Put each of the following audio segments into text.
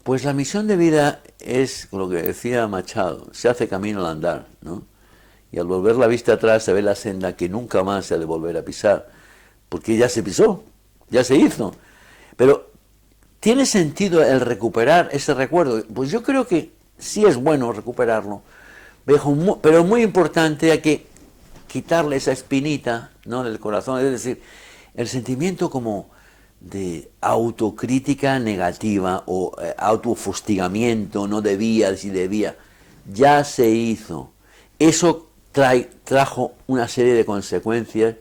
Pues la misión de vida es, lo que decía Machado, se hace camino al andar, ¿no? Y al volver la vista atrás se ve la senda que nunca más se ha de volver a pisar, porque ya se pisó, ya se hizo. Pero, ¿tiene sentido el recuperar ese recuerdo? Pues yo creo que sí es bueno recuperarlo, pero muy importante, hay que quitarle esa espinita, ¿no?, del corazón, es decir, el sentimiento como de autocrítica negativa o autofustigamiento, no debía, si debía, ya se hizo. Eso trajo una serie de consecuencias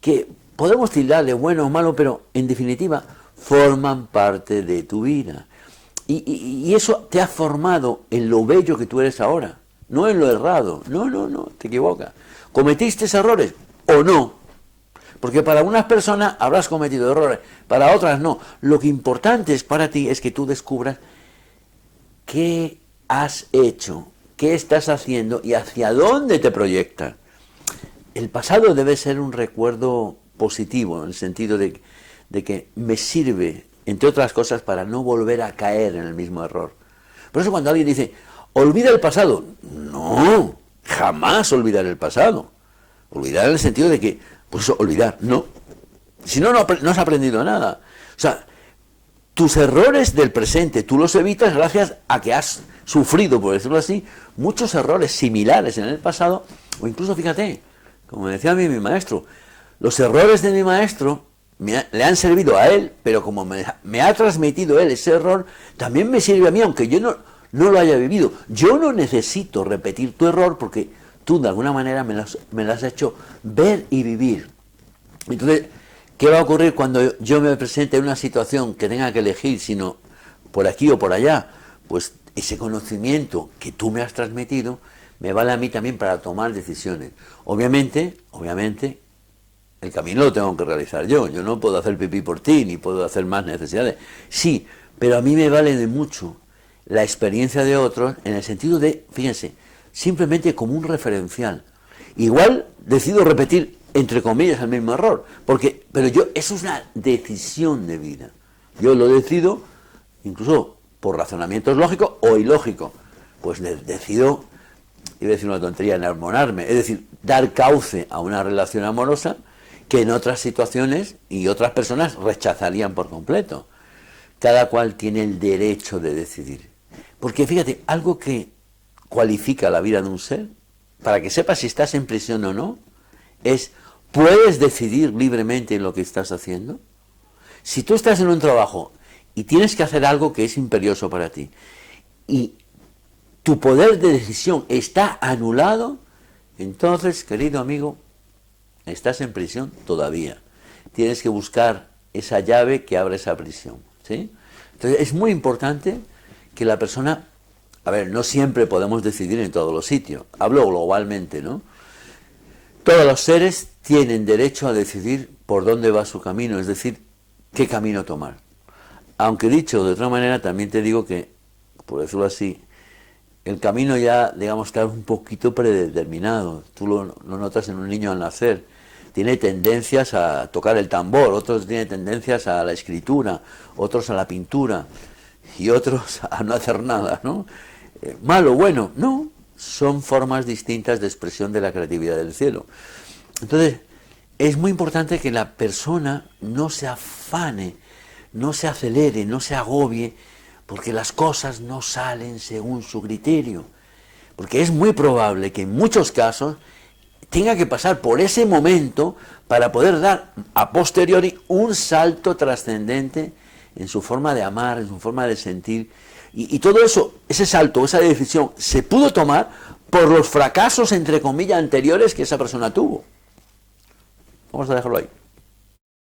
que podemos tildar de bueno o malo, pero en definitiva forman parte de tu vida. Y eso te ha formado en lo bello que tú eres ahora, no en lo errado. No, te equivocas. ¿Cometiste errores o no? Porque para unas personas habrás cometido errores, para otras no. Lo que importante es para ti es que tú descubras qué has hecho, qué estás haciendo y hacia dónde te proyectas. El pasado debe ser un recuerdo positivo, en el sentido de que me sirve, entre otras cosas, para no volver a caer en el mismo error. Por eso cuando alguien dice, olvida el pasado, no, jamás olvidar el pasado. Olvidar en el sentido de que, pues olvidar, no. Si no, no has aprendido nada. O sea, tus errores del presente, tú los evitas gracias a que has sufrido, por decirlo así, muchos errores similares en el pasado, o incluso, fíjate, como decía a mí mi maestro, los errores de mi maestro le han servido a él, pero como me ha transmitido él ese error, también me sirve a mí, aunque yo no lo haya vivido. Yo no necesito repetir tu error porque tú de alguna manera me lo has hecho ver y vivir. Entonces, ¿qué va a ocurrir cuando yo me presente en una situación que tenga que elegir, sino por aquí o por allá? Pues ese conocimiento que tú me has transmitido me vale a mí también para tomar decisiones. Obviamente, el camino lo tengo que realizar yo. Yo no puedo hacer pipí por ti, ni puedo hacer más necesidades. Sí, pero a mí me vale de mucho la experiencia de otros, en el sentido de, fíjense, simplemente como un referencial. Igual decido repetir, entre comillas, el mismo error, pero eso es una decisión de vida. Yo lo decido, incluso por razonamientos lógicos o ilógicos. Pues decido, iba a decir una tontería, enamorarme, es decir, dar cauce a una relación amorosa que en otras situaciones y otras personas rechazarían por completo. Cada cual tiene el derecho de decidir. Porque fíjate, algo que cualifica la vida de un ser, para que sepas si estás en prisión o no, es, ¿puedes decidir libremente en lo que estás haciendo? Si tú estás en un trabajo y tienes que hacer algo que es imperioso para ti, y tu poder de decisión está anulado, entonces, querido amigo, estás en prisión todavía. Tienes que buscar esa llave que abre esa prisión, ¿sí? Entonces, es muy importante que la persona, a ver, no siempre podemos decidir en todos los sitios, hablo globalmente, ¿no? Todos los seres tienen derecho a decidir por dónde va su camino, es decir, qué camino tomar. Aunque dicho de otra manera, también te digo que, por decirlo así, el camino ya, digamos, está un poquito predeterminado. Tú lo notas en un niño al nacer. Tiene tendencias a tocar el tambor, otros tienen tendencias a la escritura, otros a la pintura y otros a no hacer nada, ¿no? Malo, bueno, no, son formas distintas de expresión de la creatividad del cielo. Entonces, es muy importante que la persona no se afane, no se acelere, no se agobie, porque las cosas no salen según su criterio. Porque es muy probable que en muchos casos tenga que pasar por ese momento para poder dar a posteriori un salto trascendente en su forma de amar, en su forma de sentir. Y todo eso, ese salto, esa decisión, se pudo tomar por los fracasos, entre comillas, anteriores que esa persona tuvo. Vamos a dejarlo ahí.